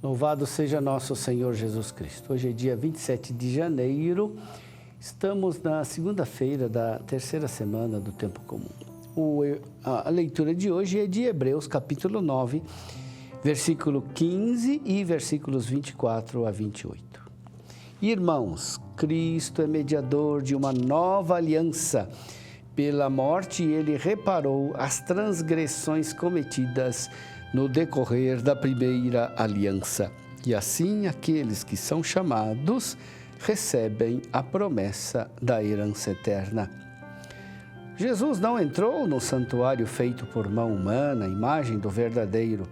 Louvado seja nosso Senhor Jesus Cristo. Hoje é dia 27 de janeiro, estamos na segunda-feira da terceira semana do Tempo Comum. A leitura de hoje é de Hebreus, capítulo 9, versículo 15 e versículos 24 a 28. Irmãos, Cristo é mediador de uma nova aliança. Pela morte, ele reparou as transgressões cometidas no decorrer da primeira aliança. E assim, aqueles que são chamados recebem a promessa da herança eterna. Jesus não entrou no santuário feito por mão humana, imagem do verdadeiro,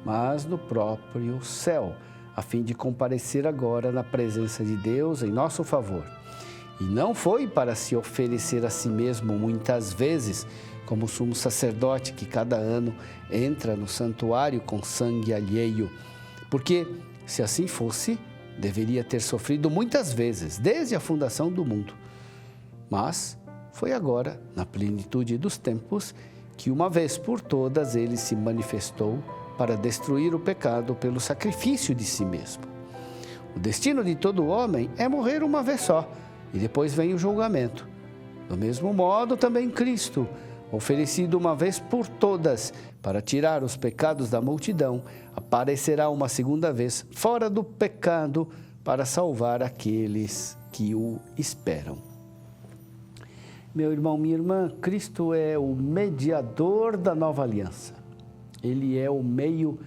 mas no próprio céu, a fim de comparecer agora na presença de Deus em nosso favor. E não foi para se oferecer a si mesmo muitas vezes, como o sumo sacerdote que cada ano entra no santuário com sangue alheio. Porque, se assim fosse, deveria ter sofrido muitas vezes, desde a fundação do mundo. Mas foi agora, na plenitude dos tempos, que uma vez por todas ele se manifestou para destruir o pecado pelo sacrifício de si mesmo. O destino de todo homem é morrer uma vez só, e depois vem o julgamento. Do mesmo modo, também Cristo, oferecido uma vez por todas para tirar os pecados da multidão, aparecerá uma segunda vez fora do pecado para salvar aqueles que o esperam. Meu irmão, minha irmã, Cristo é o mediador da nova aliança. Ele é o meio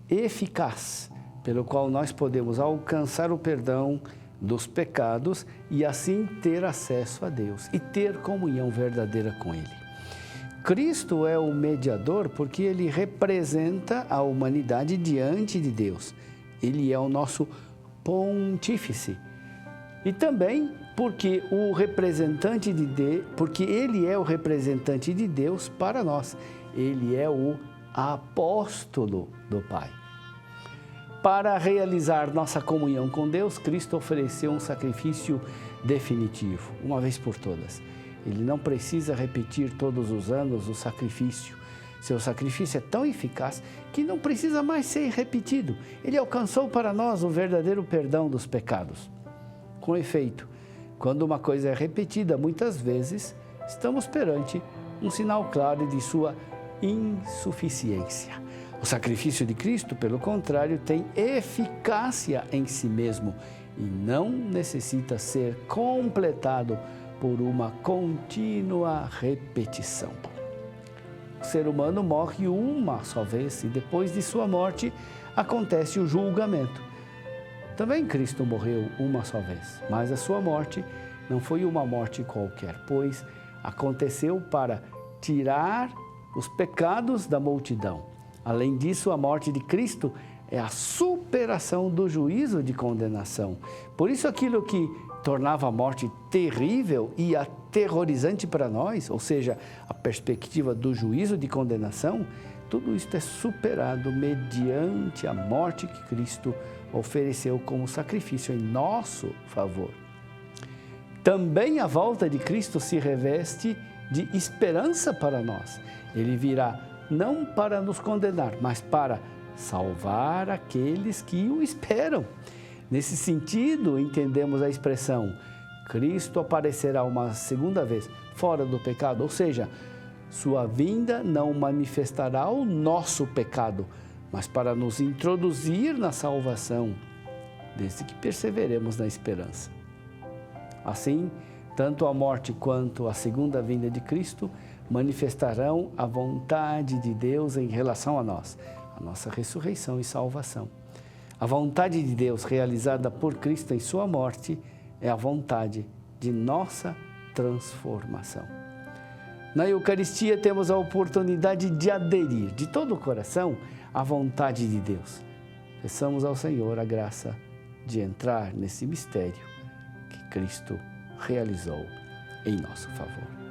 eficaz pelo qual nós podemos alcançar o perdão dos pecados e assim ter acesso a Deus e ter comunhão verdadeira com Ele. Cristo é o mediador porque Ele representa a humanidade diante de Deus. Ele é o nosso pontífice. E também porque Ele é o representante de Deus para nós. Ele é o apóstolo do Pai. Para realizar nossa comunhão com Deus, Cristo ofereceu um sacrifício definitivo, uma vez por todas. Ele não precisa repetir todos os anos o sacrifício. Seu sacrifício é tão eficaz que não precisa mais ser repetido. Ele alcançou para nós o verdadeiro perdão dos pecados. Com efeito, quando uma coisa é repetida muitas vezes, estamos perante um sinal claro de sua insuficiência. O sacrifício de Cristo, pelo contrário, tem eficácia em si mesmo e não necessita ser completado por uma contínua repetição. O ser humano morre uma só vez e depois de sua morte acontece o julgamento. Também Cristo morreu uma só vez, mas a sua morte não foi uma morte qualquer, pois aconteceu para tirar os pecados da multidão. Além disso, a morte de Cristo é a superação do juízo de condenação. Por isso, aquilo que tornava a morte terrível e aterrorizante para nós, ou seja, a perspectiva do juízo de condenação, tudo isso é superado mediante a morte que Cristo ofereceu como sacrifício em nosso favor. Também a volta de Cristo se reveste de esperança para nós. Ele virá não para nos condenar, mas para salvar aqueles que o esperam. Nesse sentido, entendemos a expressão Cristo aparecerá uma segunda vez fora do pecado, ou seja, sua vinda não manifestará o nosso pecado, mas para nos introduzir na salvação, desde que perseveremos na esperança. Assim, tanto a morte quanto a segunda vinda de Cristo manifestarão a vontade de Deus em relação a nós, a nossa ressurreição e salvação. A vontade de Deus realizada por Cristo em sua morte é a vontade de nossa transformação. Na Eucaristia temos a oportunidade de aderir de todo o coração à vontade de Deus. Peçamos ao Senhor a graça de entrar nesse mistério que Cristo realizou em nosso favor.